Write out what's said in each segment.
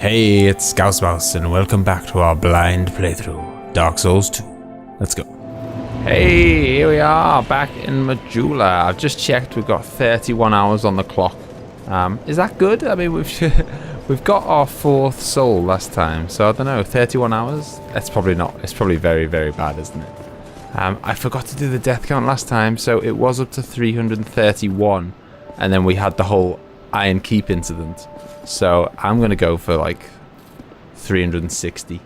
Hey, it's ScouseMouse and welcome back to our blind playthrough, Dark Souls 2. Let's go. Hey, here we are, back in Majula. I've just checked, we've got 31 hours on the clock. Is that good? I mean, we've got our 4th soul last time, so I don't know, 31 hours? That's probably not, it's probably very, very bad, isn't it? I forgot to do the death count last time, so it was up to 331, and then we had the whole Iron Keep incident. So I'm going to go for like 360.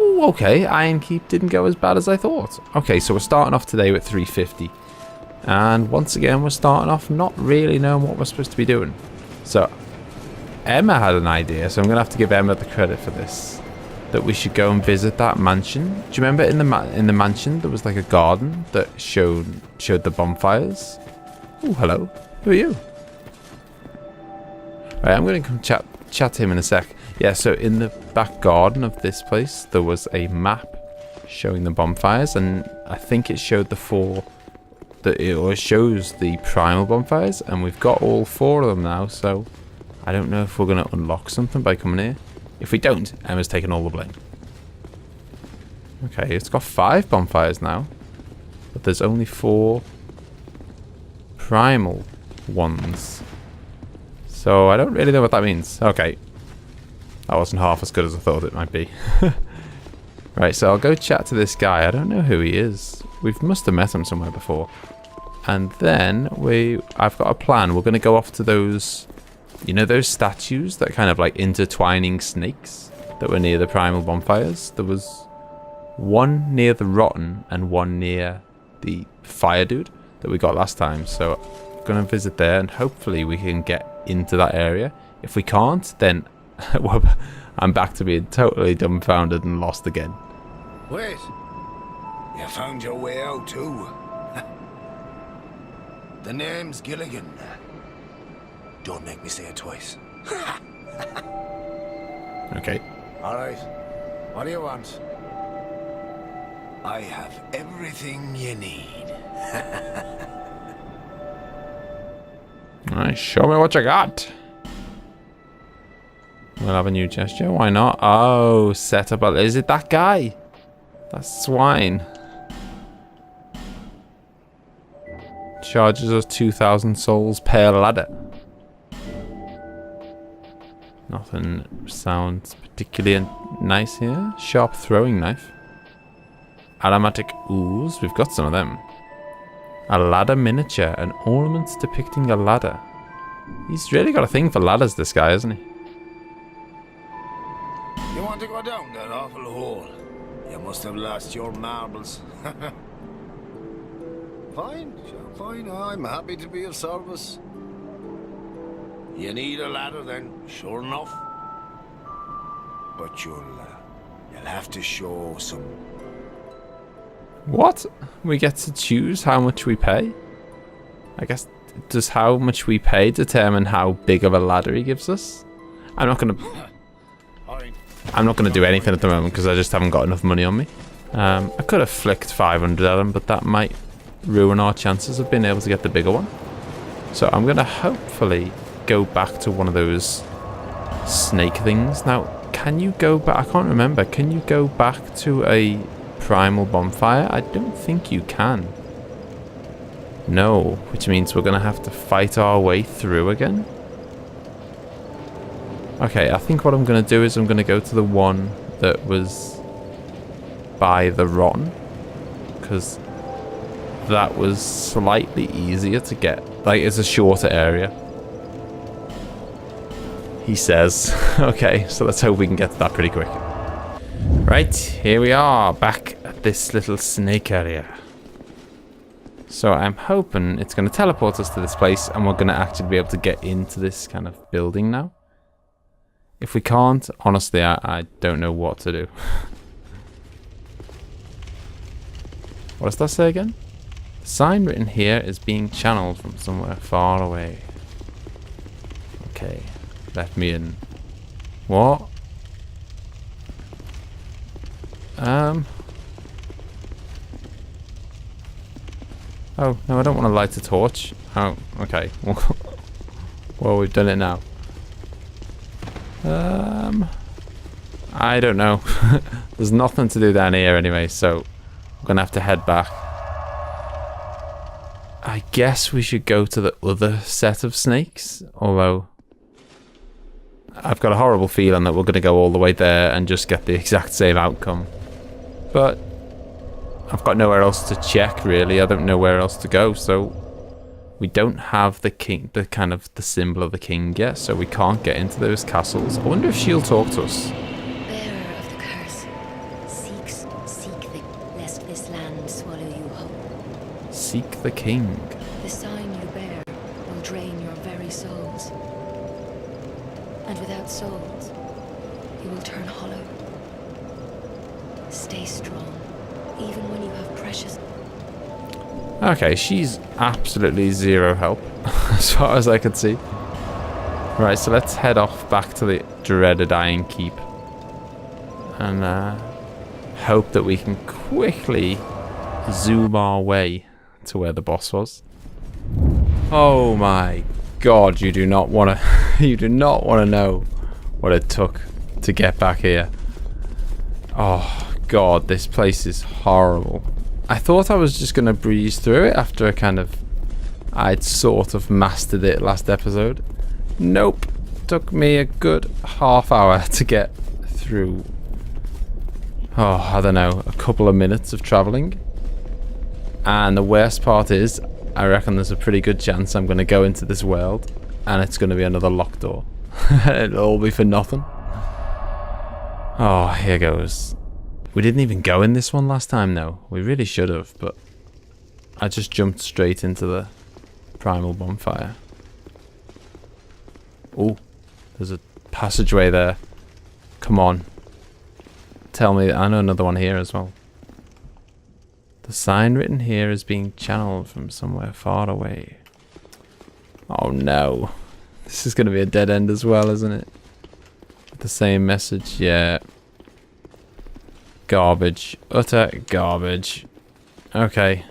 Ooh, okay, Iron Keep didn't go as bad as I thought. Okay, so we're starting off today with 350. And once again, we're starting off not really knowing what we're supposed to be doing. So Emma had an idea, so I'm going to have to give Emma the credit for this. That we should go and visit that mansion. Do you remember in the mansion there was like a garden that showed the bonfires? Oh, hello. Who are you? Right, I'm going to come chat to him in a sec. Yeah, so in the back garden of this place, there was a map showing the bonfires, and I think it showed it shows the primal bonfires, and we've got all 4 of them now, so I don't know if we're going to unlock something by coming here. If we don't, Emma's taking all the blame. Okay, it's got 5 bonfires now, but there's only 4 primal ones. So I don't really know what that means. Okay. That wasn't half as good as I thought it might be. Right, so I'll go chat to this guy. I don't know who he is. We must have met him somewhere before. And then I've got a plan. We're going to go off to those, you know, those statues that kind of like intertwining snakes that were near the primal bonfires. There was one near the rotten and one near the fire dude that we got last time. So I'm going to visit there and hopefully we can get into that area. If we can't, then well, I'm back to being totally dumbfounded and lost again. Wait, you found your way out too. The name's Gilligan. Don't make me say it twice. Okay. Alright, what do you want? I have everything you need. Alright, show me what you got. We'll have a new gesture. Why not? Oh, set up. Is it that guy? That swine. Charges us 2,000 souls per ladder. Nothing sounds particularly nice here. Sharp throwing knife. Aromatic ooze. We've got some of them. A ladder miniature, an ornament depicting a ladder. He's really got a thing for ladders, this guy, hasn't he? You want to go down that awful hole? You must have lost your marbles. Fine, sure, fine. I'm happy to be of service. You need a ladder then, sure enough. But you'll have to show some... What? We get to choose how much we pay? I guess, does how much we pay determine how big of a ladder he gives us? I'm not gonna do anything at the moment because I just haven't got enough money on me. I could have flicked 500 at him, but that might ruin our chances of being able to get the bigger one. So I'm gonna hopefully go back to one of those snake things. Now, can you go back? I can't remember. Can you go back to a primal bonfire? I don't think you can. No, which means we're gonna have to fight our way through again. Okay, I think what I'm gonna do is I'm gonna go to the one that was by the rotten, because that was slightly easier to get. Like, it's a shorter area, he says. Okay, so let's hope we can get to that pretty quick. Right, here we are, back at this little snake area. So I'm hoping it's going to teleport us to this place and we're going to actually be able to get into this kind of building now. If we can't, honestly, I don't know what to do. What does that say again? The sign written here is being channeled from somewhere far away. Okay, let me in. What? Oh, no, I don't want to light a torch. Oh, okay. Well, we've done it now. I don't know. There's nothing to do down here anyway, so I'm gonna have to head back. I guess we should go to the other set of snakes, although I've got a horrible feeling that we're gonna go all the way there and just get the exact same outcome. But I've got nowhere else to check, really. I don't know where else to go, so we don't have the king, the kind of the symbol of the king yet, so we can't get into those castles. I wonder if she'll talk to us. Bearer of the curse, lest this land swallow you whole. Seek the king. The sign you bear will drain your very souls. And without souls, you will turn hollow. Stay strong, even when you have precious... Okay, she's absolutely zero help, as far as I could see. Right, so let's head off back to the dreaded Iron Keep. And hope that we can quickly zoom our way to where the boss was. Oh my god, you do not want to you do not want to know what it took to get back here. Oh god, this place is horrible. I thought I was just going to breeze through it after I'd sort of mastered it last episode. Nope. Took me a good half hour to get through. Oh, I don't know, a couple of minutes of travelling. And the worst part is, I reckon there's a pretty good chance I'm going to go into this world and it's going to be another locked door. It'll all be for nothing. Oh, here goes. We didn't even go in this one last time, though. We really should have, but I just jumped straight into the primal bonfire. Oh, there's a passageway there. Come on. Tell me, I know another one here as well. The sign written here is being channeled from somewhere far away. Oh no. This is going to be a dead end as well, isn't it? The same message, yeah. Garbage. Utter garbage. Okay.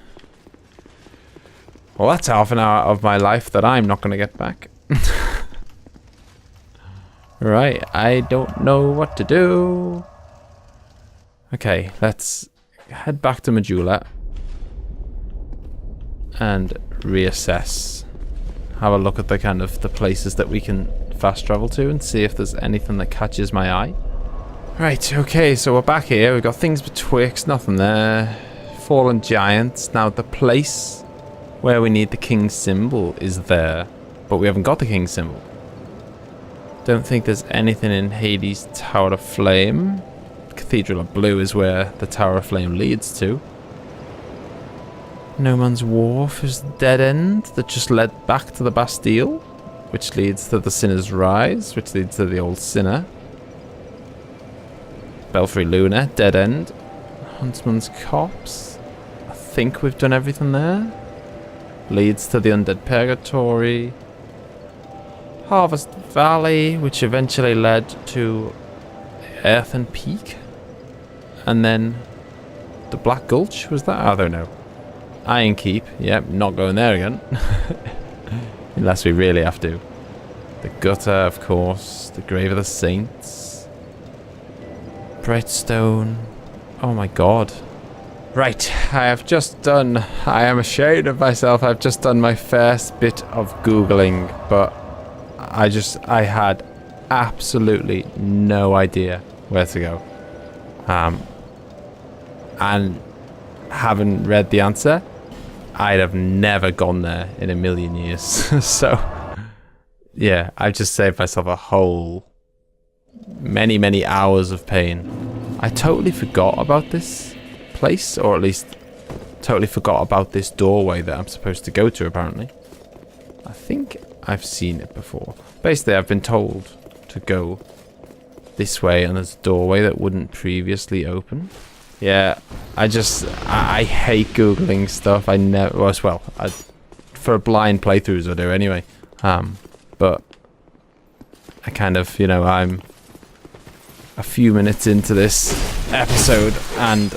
Well, that's half an hour of my life that I'm not going to get back. Right, I don't know what to do. Okay, let's head back to Majula and reassess. Have a look at the kind of the places that we can fast travel to and see if there's anything that catches my eye. Right, okay, so we're back here. We've got things betwixt, nothing there. Fallen giants. Now, the place where we need the king's symbol is there, but we haven't got the king's symbol. Don't think there's anything in Hades' Tower of Flame. Cathedral of Blue is where the Tower of Flame leads to. No Man's Wharf is the dead end that just led back to the Bastille, which leads to the Sinner's Rise, which leads to the Old Sinner. Belfry Luna, dead end. Huntsman's Copse. I think we've done everything there. Leads to the Undead Purgatory. Harvest Valley, which eventually led to Earthen Peak. And then the Black Gulch, was that? I don't know. Iron Keep, yep, not going there again. Unless we really have to. The Gutter, of course. The Grave of the Saints. Brightstone. Oh my god. Right, I am ashamed of myself. I've just done my first bit of Googling, but I had absolutely no idea where to go. And having read the answer, I'd have never gone there in a million years. So, yeah, I've just saved myself a whole many hours of pain. I totally forgot about this place, or at least totally forgot about this doorway that I'm supposed to go to, apparently. I think I've seen it before. Basically, I've been told to go this way, and there's a doorway that wouldn't previously open. Yeah, I hate Googling stuff. I never, well, for blind playthroughs I do anyway. But I kind of, you know, I'm a few minutes into this episode, and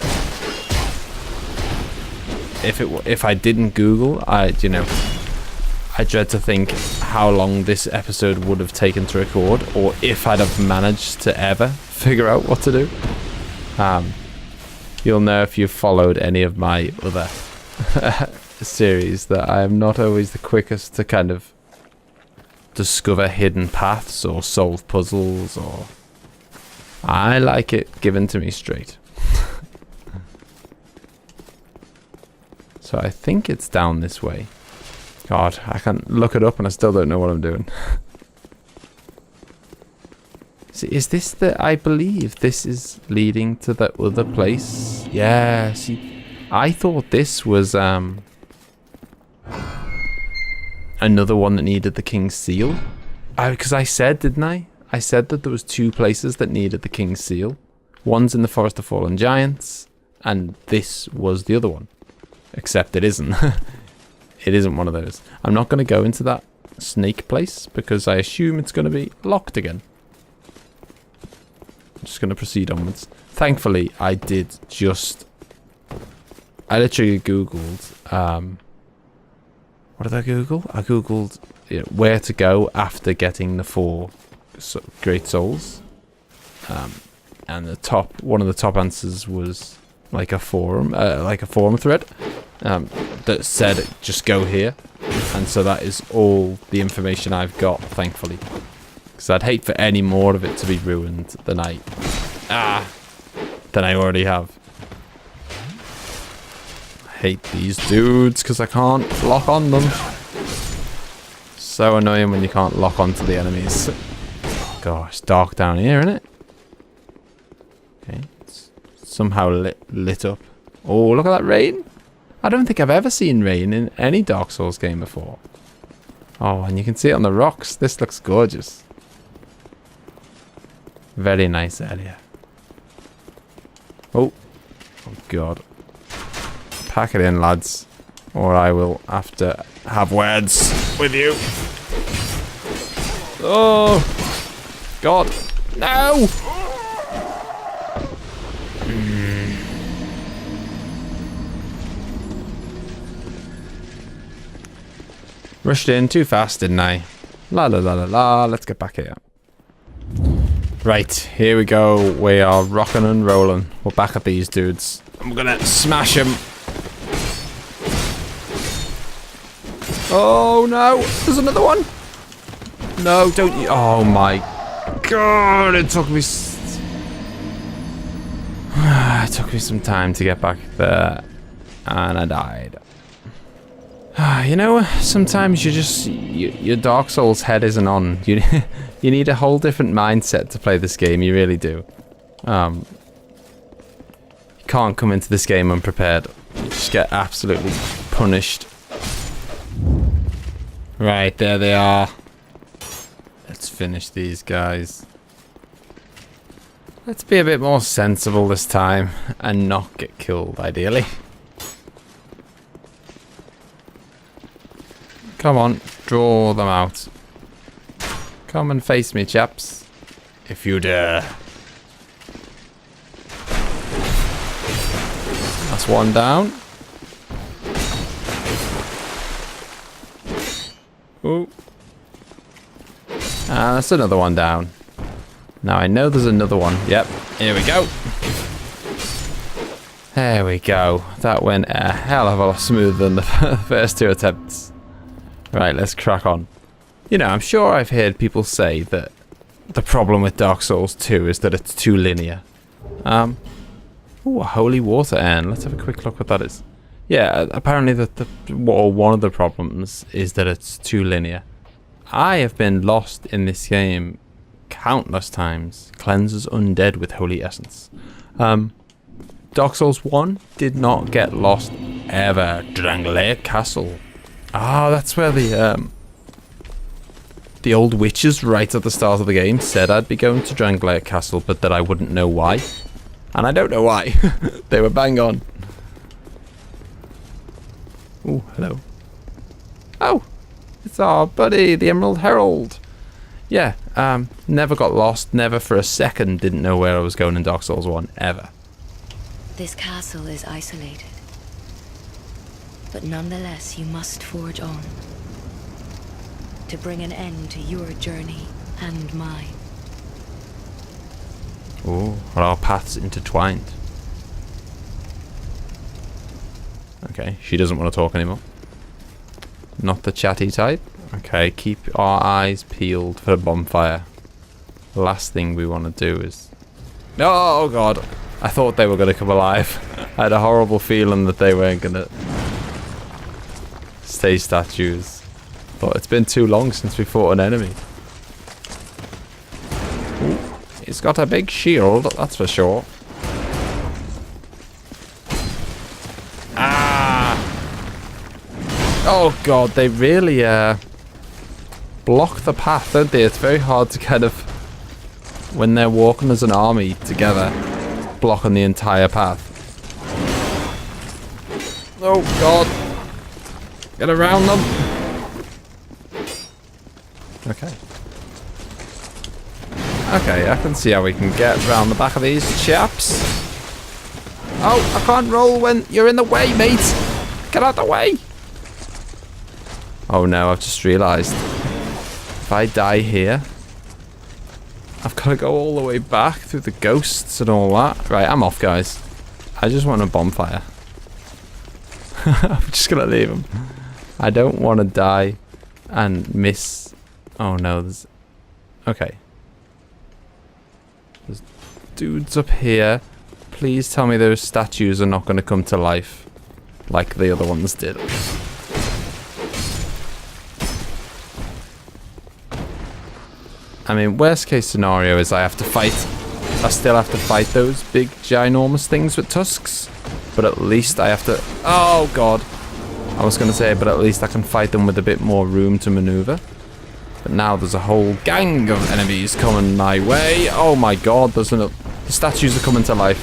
if I didn't Google, I dread to think how long this episode would have taken to record, or if I'd have managed to ever figure out what to do. You'll know if you've followed any of my other series that I am not always the quickest to kind of discover hidden paths or solve puzzles, or I like it given to me straight. So I think it's down this way. God, I can look it up and I still don't know what I'm doing. See, is this the... I believe this is leading to the other place. Yeah, see, I thought this was another one that needed the King's Seal. Because I said, didn't I? I said that there was 2 places that needed the King's Seal. One's in the Forest of Fallen Giants, and this was the other one. Except it isn't. It isn't one of those. I'm not going to go into that snake place because I assume it's going to be locked again. I'm just going to proceed onwards. Thankfully, I did just... I literally Googled... what did I Google? I Googled where to go after getting the 4 Great Souls. And one of the top answers was like a forum thread that said just go here. And so that is all the information I've got, thankfully. Because I'd hate for any more of it to be ruined than I already have. I hate these dudes because I can't lock on them. So annoying when you can't lock onto the enemies. Gosh, dark down here, isn't it? Okay, it's somehow lit up. Oh, look at that rain. I don't think I've ever seen rain in any Dark Souls game before. Oh, and you can see it on the rocks. This looks gorgeous. Very nice area. Oh God. Pack it in, lads, or I will have to have words with you. Oh God, no! Rushed in too fast, didn't I? La la la la la. Let's get back here. Right, here we go. We are rocking and rolling. We're back at these dudes. I'm gonna smash them. Oh no! There's another one. No, don't you? Oh my God! It took me. It took me some time to get back there, and I died. You know, sometimes your Dark Souls head isn't on. You need a whole different mindset to play this game. You really do. You can't come into this game unprepared. You just get absolutely punished. Right, there they are. Let's finish these guys. Let's be a bit more sensible this time and not get killed, ideally. Come on, draw them out. Come and face me, chaps. If you dare. That's one down. Ooh. And that's another one down. Now I know there's another one. Yep, here we go. There we go. That went a hell of a lot smoother than the first 2 attempts. Right, let's crack on. You know, I'm sure I've heard people say that the problem with Dark Souls 2 is that it's too linear. Ooh, a holy water urn. Let's have a quick look what that is. Yeah, apparently one of the problems is that it's too linear. I have been lost in this game countless times. Cleanses undead with holy essence. Dark Souls 1 did not get lost ever. Drangleic Castle. Ah, that's where the old witches right at the start of the game said I'd be going to Drangleic Castle, but that I wouldn't know why. And I don't know why. They were bang on. Ooh, hello. Oh, it's our buddy, the Emerald Herald. Yeah, never got lost, never for a second didn't know where I was going in Dark Souls 1, ever. This castle is isolated. But nonetheless, you must forge on. to bring an end to your journey and mine. Oh, are our paths intertwined? Okay, she doesn't want to talk anymore. Not the chatty type. Okay, keep our eyes peeled for a bonfire. Last thing we want to do is... Oh god, I thought they were going to come alive. I had a horrible feeling that they weren't going to stay statues. But it's been too long since we fought an enemy. Ooh, he's got a big shield, that's for sure. Ah! Oh god, they really block the path, don't they? It's very hard to kind of, when they're walking as an army together, blocking the entire path. Oh god. Get around them. Okay. Okay, I can see how we can get around the back of these chaps. Oh, I can't roll when you're in the way, mate. Get out the way. Oh no, I've just realised. If I die here, I've got to go all the way back through the ghosts and all that. Right, I'm off, guys. I just want a bonfire. I'm just going to leave him. I don't want to die and miss... Oh no, there's... Okay. There's dudes up here. Please tell me those statues are not going to come to life like the other ones did. I mean, worst case scenario is I still have to fight those big ginormous things with tusks. But at least I have to... Oh god. I was going to say, but at least I can fight them with a bit more room to maneuver. But now there's a whole gang of enemies coming my way. Oh my god, the statues are coming to life.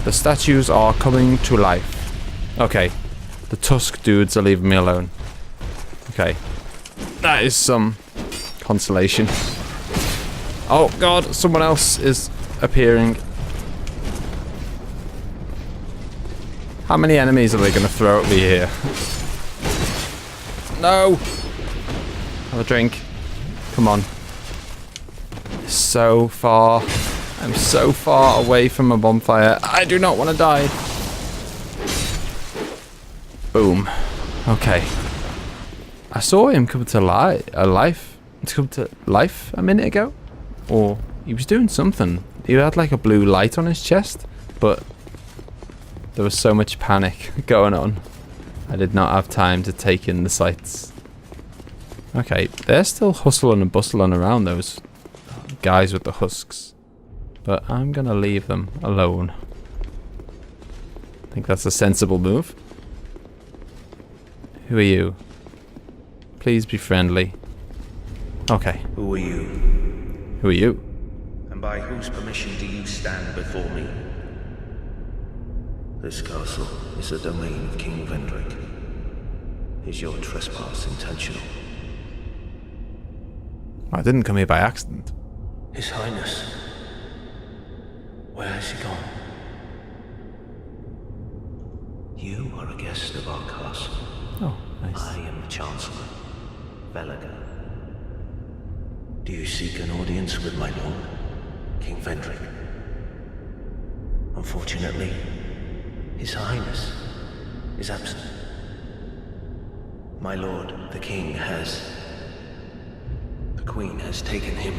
The statues are coming to life. Okay. The tusk dudes are leaving me alone. Okay. That is some consolation. Oh god, someone else is appearing. How many enemies are they going to throw at me here? No! Have a drink. Come on. So far. I'm so far away from a bonfire. I do not want to die. Boom. Okay. I saw him come to life a minute ago. Or he was doing something. He had like a blue light on his chest. But there was so much panic going on. I did not have time to take in the sights. Okay, they're still hustling and bustling around, those guys with the husks. But I'm going to leave them alone. I think that's a sensible move. Who are you? Please be friendly. Okay. Who are you? Who are you? And by whose permission do you stand before me? This castle is a domain of King Vendrick. Is your trespass intentional? I didn't come here by accident. His Highness. Where has he gone? You are a guest of our castle. Oh, nice. I am the Chancellor, Velaga. Do you seek an audience with my lord, King Vendrick? Unfortunately, His Highness is absent. My lord, the King, the Queen has taken him.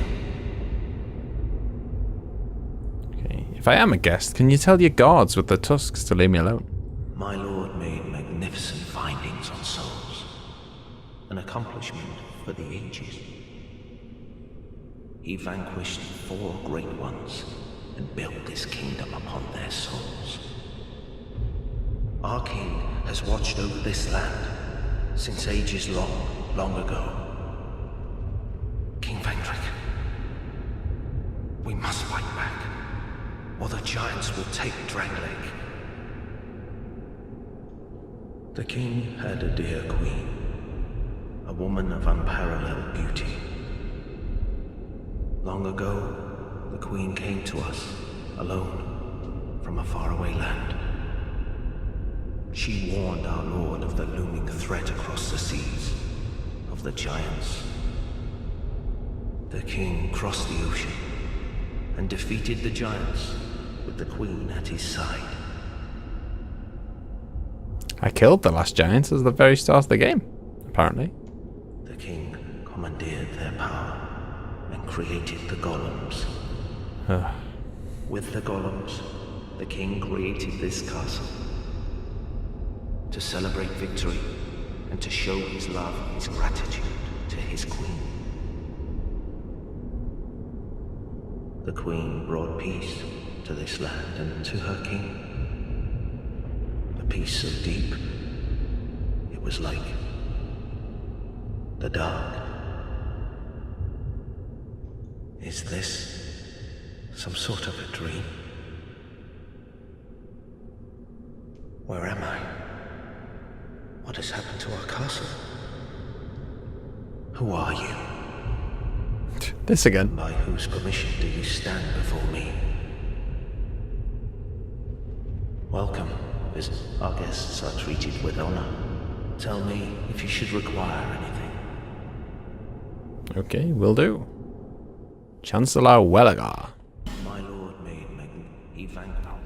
Okay. If I am a guest, can you tell your guards with the tusks to leave me alone? My lord made magnificent findings on souls, an accomplishment for the ages. He vanquished 4 great ones and built his kingdom upon their souls. Our king has watched over this land since ages long ago. King Vendrick, we must fight back, or the giants will take Drangleic. The king had a dear queen, a woman of unparalleled beauty. Long ago, the queen came to us, alone, from a faraway land. She warned our lord of the looming threat across the seas, of the giants. The king crossed the ocean and defeated the giants with the queen at his side. I killed the last giants at the very start of the game, apparently. The king commandeered their power and created the golems. With the golems, the king created this castle to celebrate victory and to show his love and his gratitude to his queen. The queen brought peace to this land and to her king. A peace so deep, it was like the dark. Is this some sort of a dream? Where am I? What has happened to our castle? Who are you? This again. By whose permission do you stand before me? Welcome, visitor. Our guests are treated with honor. Tell me if you should require anything. Okay, will do. Chancellor Welligar. My lord made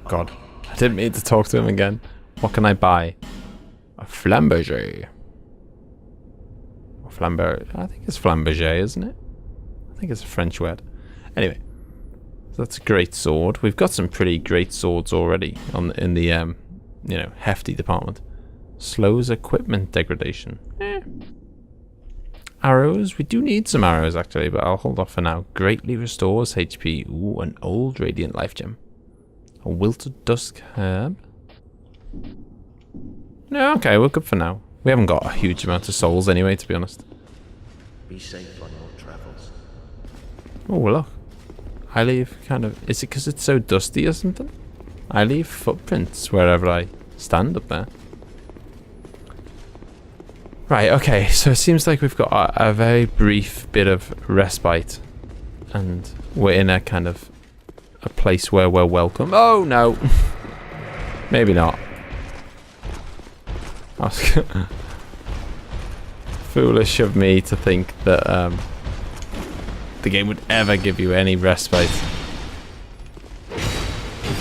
God, I didn't mean to talk to him again. What can I buy? A flamberger. Or flamber. I think it's flamberger, isn't it? I think it's a French word. Anyway, so that's a great sword. We've got some pretty great swords already in the you know, hefty department. Slows equipment degradation. Arrows. We do need some arrows actually, but I'll hold off for now. Greatly restores HP. Ooh, an old radiant life gem. A wilted dusk herb. No, okay, we're good for now. We haven't got a huge amount of souls anyway, to be honest. Be safe on your travels. Oh, look. I leave kind of... Is it because it's so dusty or something? I leave footprints wherever I stand up there. Right, okay, so it seems like we've got a very brief bit of respite. And we're in a kind of... a place where we're welcome. Oh, no! Maybe not. Foolish of me to think that the game would ever give you any respite.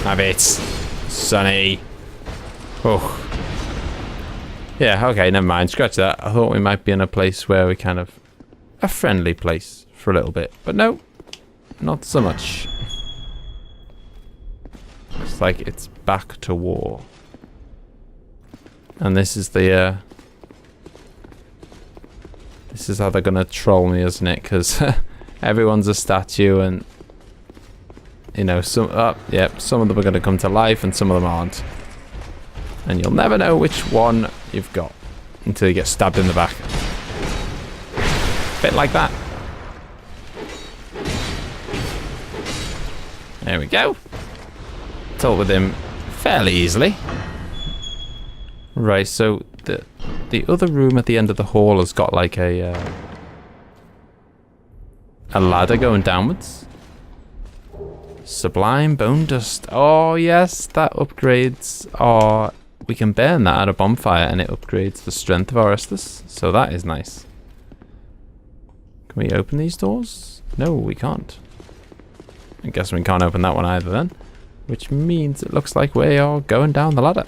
Have it, Sonny. Oh. Yeah, okay, never mind. Scratch that. I thought we might be in a place where we kind of... a friendly place for a little bit. But no, not so much. Looks like it's back to war. And this is the, this is how they're gonna troll me, isn't it? Because everyone's a statue and, you know, some of them are gonna come to life and some of them aren't. And you'll never know which one you've got until you get stabbed in the back. Bit like that. There we go. Dealt with him fairly easily. Right, so the other room at the end of the hall has got like a ladder going downwards. Sublime bone dust. Oh yes, that upgrades our... We can burn that at a bonfire and it upgrades the strength of our Estus. So that is nice. Can we open these doors? No, we can't. I guess we can't open that one either then. Which means it looks like we are going down the ladder.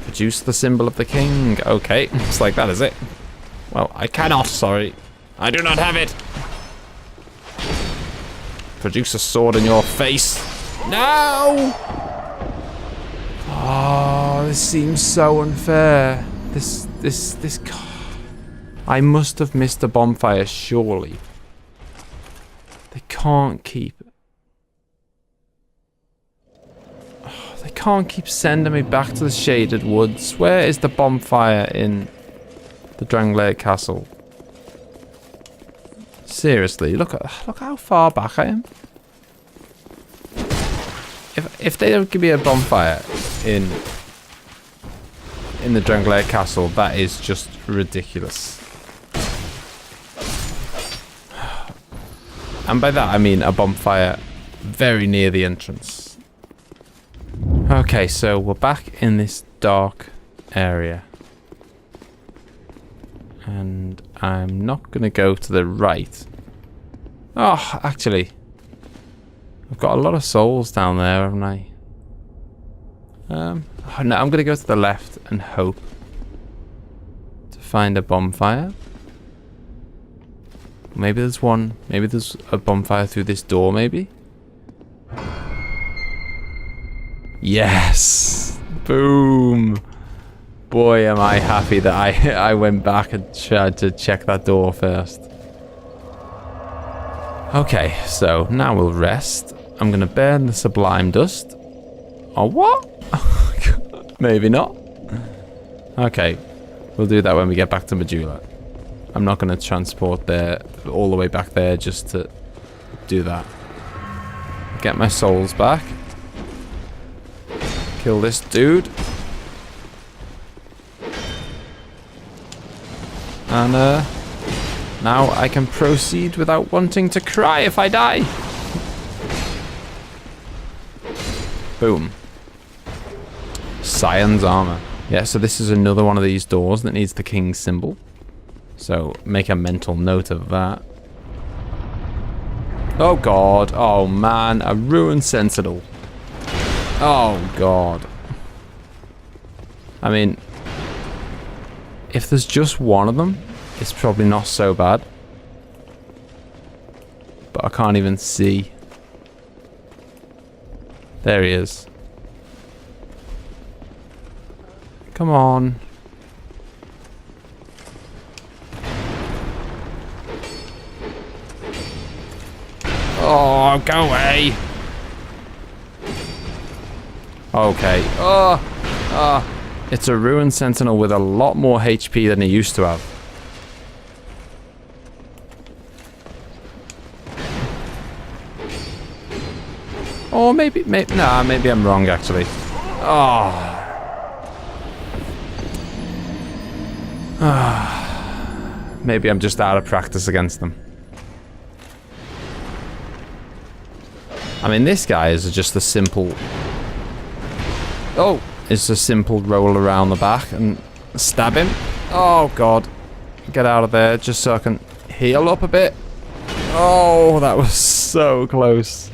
Produce the symbol of the king. Okay, looks like that is it. Well, I cannot, sorry. I do not have it. Produce a sword in your face. No! Oh, this seems so unfair. This... I must have missed a bonfire, surely. They can't keep... They can't keep sending me back to the shaded woods. Where is the bonfire in the Drangleic Castle? Seriously, look how far back I am. If they don't give me a bonfire in the Drangleic Castle, that is just ridiculous. And by that I mean a bonfire very near the entrance. Okay, so we're back in this dark area. And I'm not going to go to the right. Oh, actually. I've got a lot of souls down there, haven't I? No, I'm going to go to the left and hope to find a bonfire. Maybe there's one. Maybe there's a bonfire through this door, maybe? Yes! Boom! Boy, am I happy that I went back and tried to check that door first. Okay, so now we'll rest. I'm going to burn the sublime dust. Or what? Maybe not. Okay, we'll do that when we get back to Majula. I'm not going to transport there all the way back there just to do that. Get my souls back. Kill this dude. And now I can proceed without wanting to cry if I die. Boom. Scion's armor. Yeah, so this is another one of these doors that needs the king's symbol. So make a mental note of that. Oh god. Oh man. A ruined sentinel. Oh god. I mean, if there's just one of them, it's probably not so bad. But I can't even see. There he is. Come on. Oh, go away. Okay. Oh. It's a ruined sentinel with a lot more HP than he used to have. Or maybe I'm wrong actually. Oh. Maybe I'm just out of practice against them. I mean, this guy is just a simple... Oh, it's a simple roll around the back and stab him. Oh, God. Get out of there just so I can heal up a bit. Oh, that was so close.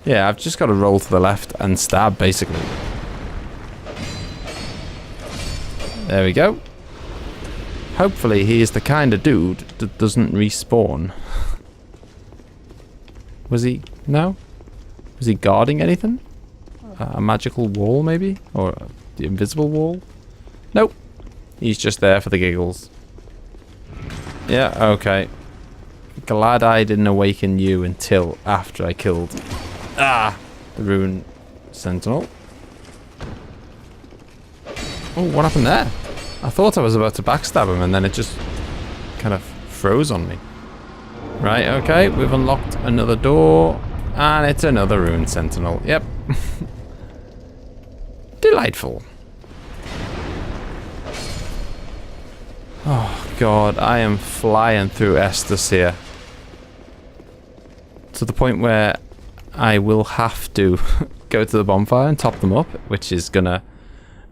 Yeah, I've just got to roll to the left and stab, basically. There we go. Hopefully he is the kind of dude that doesn't respawn. Was he? No? Was he guarding anything? A magical wall, maybe? Or the invisible wall? Nope. He's just there for the giggles. Yeah, okay. Glad I didn't awaken you until after I killed... the rune sentinel. Oh, what happened there? I thought I was about to backstab him and then it just kind of froze on me. Right, okay, we've unlocked another door and it's another rune sentinel. Yep. Delightful. Oh god, I am flying through Estus here. To the point where I will have to go to the bonfire and top them up, which is gonna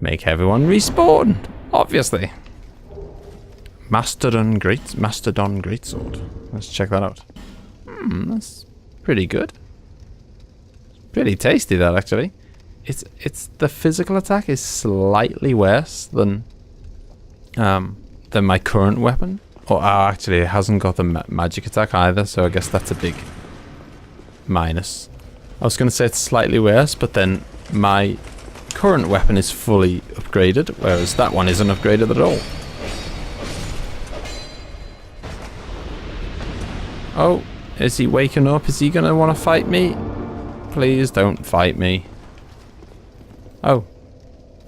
make everyone respawn, obviously. Mastodon Greatsword. Let's check that out. That's pretty good. Pretty tasty, that actually. It's the physical attack is slightly worse than my current weapon. Or actually, it hasn't got the magic attack either, so I guess that's a big minus. I was going to say it's slightly worse, but then my current weapon is fully upgraded, whereas that one isn't upgraded at all. Oh, is he waking up? Is he going to want to fight me? Please don't fight me. Oh.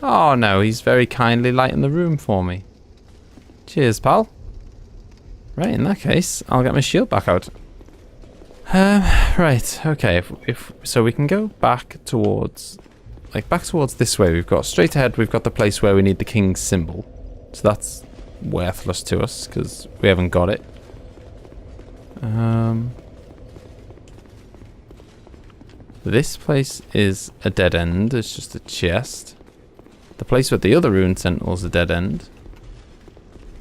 Oh no, he's very kindly lighting the room for me. Cheers, pal. Right, in that case, I'll get my shield back out. Right, okay, so we can go back towards this way. We've got straight ahead, we've got the place where we need the king's symbol. So that's worthless to us, because we haven't got it. This place is a dead end, it's just a chest. The place with the other rune sentinel is a dead end.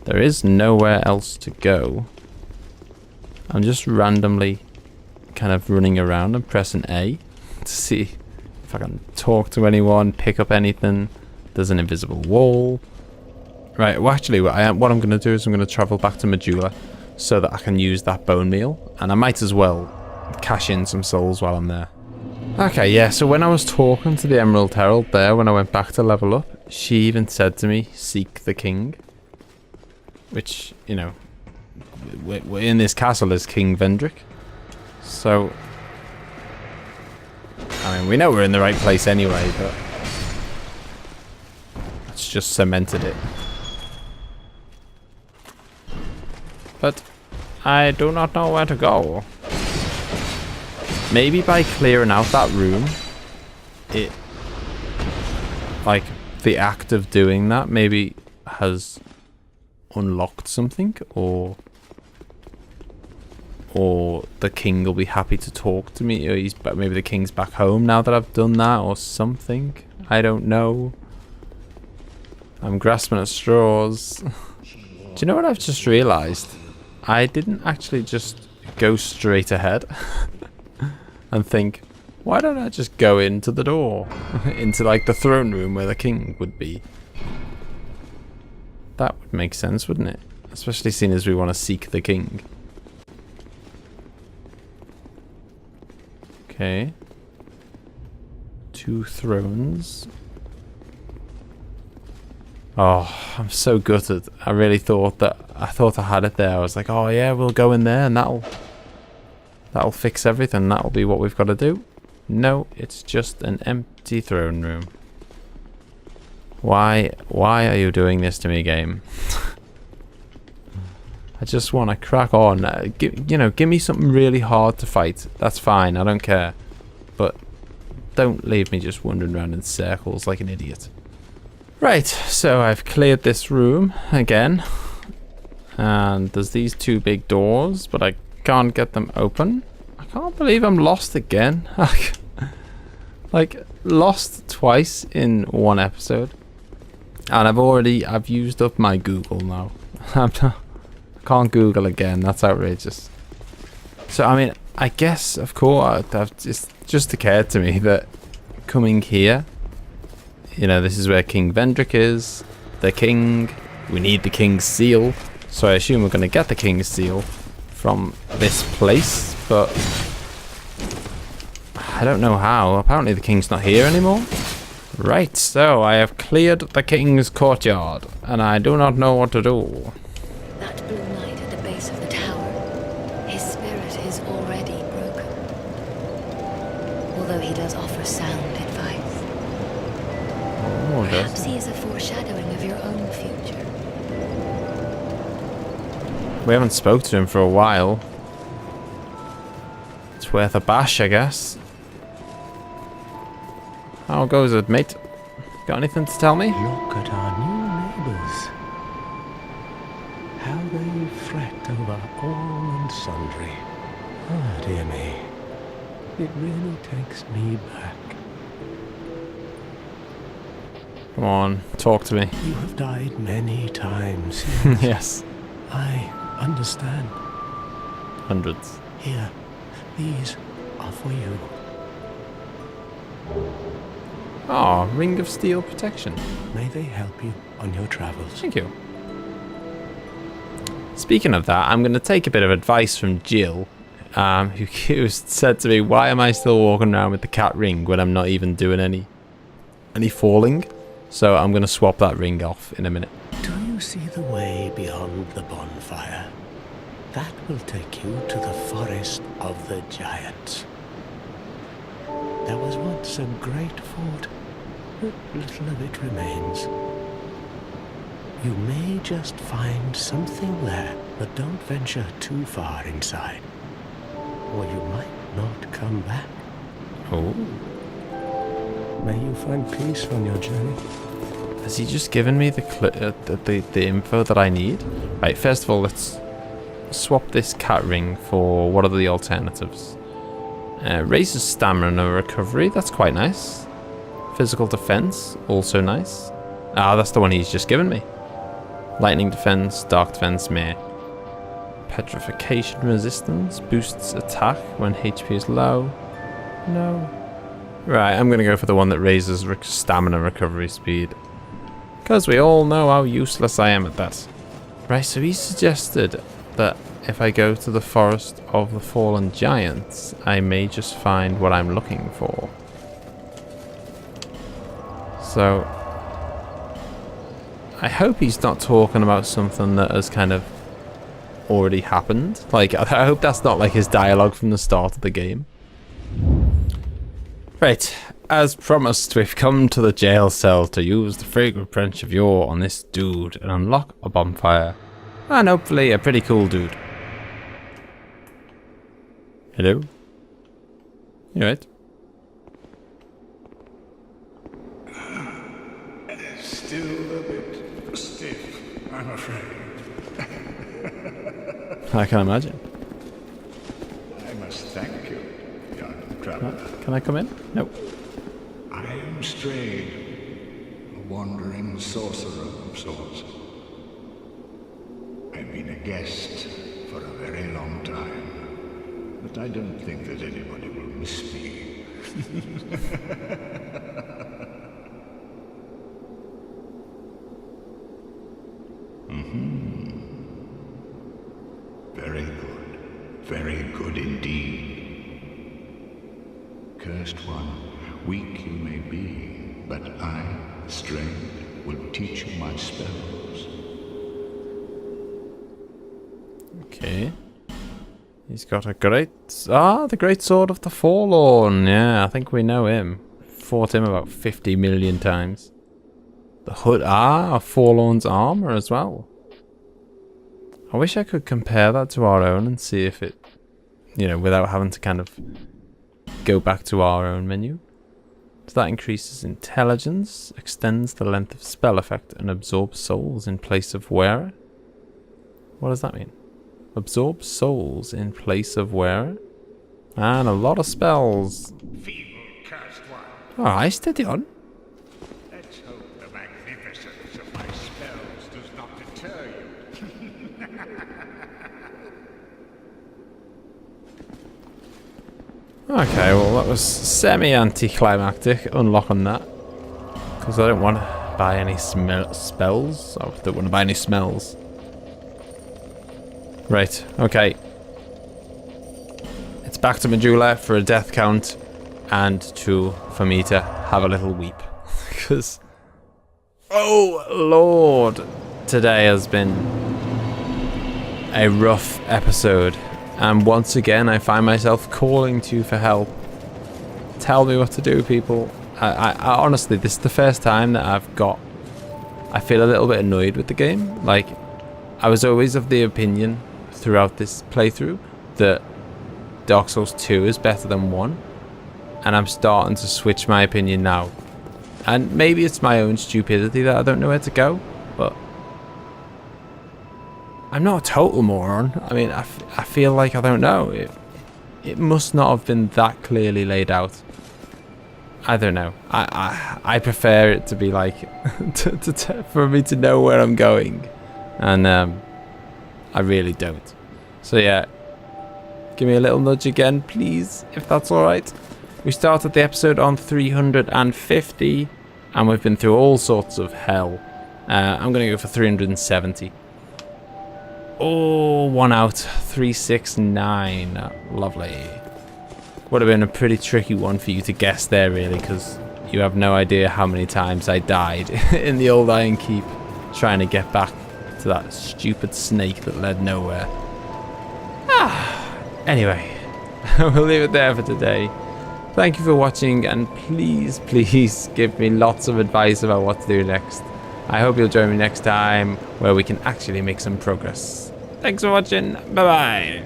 There is nowhere else to go. I'm just randomly kind of running around and pressing A to see if I can talk to anyone, pick up anything. There's an invisible wall. Right, well actually what I'm going to do is I'm going to travel back to Majula so that I can use that bone meal. And I might as well cash in some souls while I'm there. Okay, yeah, so when I was talking to the Emerald Herald there, when I went back to level up, she even said to me, seek the king. Which, you know, we're in this castle as King Vendrick. So, I mean, we know we're in the right place anyway, but it's just cemented it. But I do not know where to go. Maybe by clearing out that room, it, like, the act of doing that maybe has unlocked something, or the king will be happy to talk to me, or maybe the king's back home now that I've done that, or something. I don't know. I'm grasping at straws. Do you know what I've just realised? I didn't actually just go straight ahead and think, why don't I just go into the door? Into like the throne room where the king would be. That would make sense, wouldn't it? Especially seeing as we want to seek the king. Okay. 2 thrones. Oh, I'm so gutted. I really thought I had it there. I was like, oh yeah, we'll go in there and that'll fix everything. That'll be what we've got to do. No, it's just an empty throne room. Why are you doing this to me, game? I just want to crack on. Give me something really hard to fight. That's fine. I don't care. But don't leave me just wandering around in circles like an idiot. Right, so I've cleared this room again. And there's these 2 big doors, but I can't get them open. I can't believe I'm lost again. Like, lost twice in one episode. And I've used up my Google now. I can't Google again. That's outrageous. So, I mean, I guess, of course, it's just occurred to me that coming here, you know, this is where King Vendrick is. The king. We need the king's seal. So I assume we're going to get the king's seal from this place. But I don't know how. Apparently the king's not here anymore. Right, so I have cleared the king's courtyard. And I do not know what to do. That blue knight at the base of the tower, his spirit is already broken. Although he does offer sound advice. Oh, Perhaps he is a foreshadowing of your own future. We haven't spoke to him for a while. It's worth a bash, I guess. How goes it, mate? Got anything to tell me? Look at our new neighbours. How they fret over all and sundry. Ah, dear me. It really takes me back. Come on, talk to me. You have died many times. Yes. I understand. Hundreds. Here, these are for you. Oh, Ring of Steel Protection. May they help you on your travels. Thank you. Speaking of that, I'm going to take a bit of advice from Jill, who said to me, why am I still walking around with the cat ring when I'm not even doing any falling? So I'm going to swap that ring off in a minute. Do you see the way beyond the bonfire? That will take you to the forest of the giants. There was once a great fort, but little of it remains. You may just find something there, but don't venture too far inside, or you might not come back. Oh. May you find peace on your journey. Has he just given me the info that I need? Right, first of all, let's swap this cat ring for what are the alternatives? Raises stamina recovery, that's quite nice. Physical defense, also nice. Ah, that's the one he's just given me. Lightning defense, dark defense, meh. Petrification resistance, boosts attack when HP is low. No. Right, I'm gonna go for the one that raises stamina recovery speed. Because we all know how useless I am at that. Right, so he suggested that if I go to the Forest of the Fallen Giants, I may just find what I'm looking for. So, I hope he's not talking about something that has kind of already happened. Like, I hope that's not like his dialogue from the start of the game. Right, as promised, we've come to the jail cell to use the fragrant wrench of yore on this dude and unlock a bonfire. And hopefully a pretty cool dude. Hello? You right? Still a bit stiff, I'm afraid. I can imagine. I must thank you, young traveler. Can I come in? Nope. I am Strayed, a wandering sorcerer of sorts. I've been a guest for a very long time, but I don't think that anybody will miss me. Very good indeed. Cursed one, weak you may be, but I, Strayed, will teach you my spells. Okay. He's got a great... Ah, the Great Sword of the Forlorn. Yeah, I think we know him. Fought him about 50 million times. The hood... Ah, Forlorn's armor as well. I wish I could compare that to our own and see if it... You know, without having to kind of go back to our own menu. So that increases intelligence, extends the length of spell effect, and absorbs souls in place of wearer. What does that mean? Absorb souls in place of wearer? And a lot of spells. Feeble cursed one. Alright, steady on. Let's hope the magnificence of my spells does not deter you. Okay, well that was semi-anticlimactic, unlocking that. Because I don't want to buy any spells. I don't want to buy any smells. Right, okay. It's back to Majula for a death count and for me to have a little weep. Because, oh lord, today has been a rough episode. And once again, I find myself calling to you for help. Tell me what to do, people. I honestly, this is the first time that I feel a little bit annoyed with the game. Like, I was always of the opinion throughout this playthrough that Dark Souls 2 is better than 1. And I'm starting to switch my opinion now. And maybe it's my own stupidity that I don't know where to go, but I'm not a total moron. I mean, I feel like I don't know. It must not have been that clearly laid out. I don't know. I prefer it to be like for me to know where I'm going, and I really don't. So yeah, give me a little nudge again, please, if that's all right. We started the episode on 350, and we've been through all sorts of hell. I'm gonna go for 370. Oh, 1 out. 369. Lovely. Would have been a pretty tricky one for you to guess there, really, because you have no idea how many times I died in the old Iron Keep trying to get back to that stupid snake that led nowhere. Anyway, we'll leave it there for today. Thank you for watching, and please, please give me lots of advice about what to do next. I hope you'll join me next time, where we can actually make some progress. Thanks for watching. Bye-bye.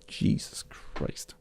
Jesus Christ.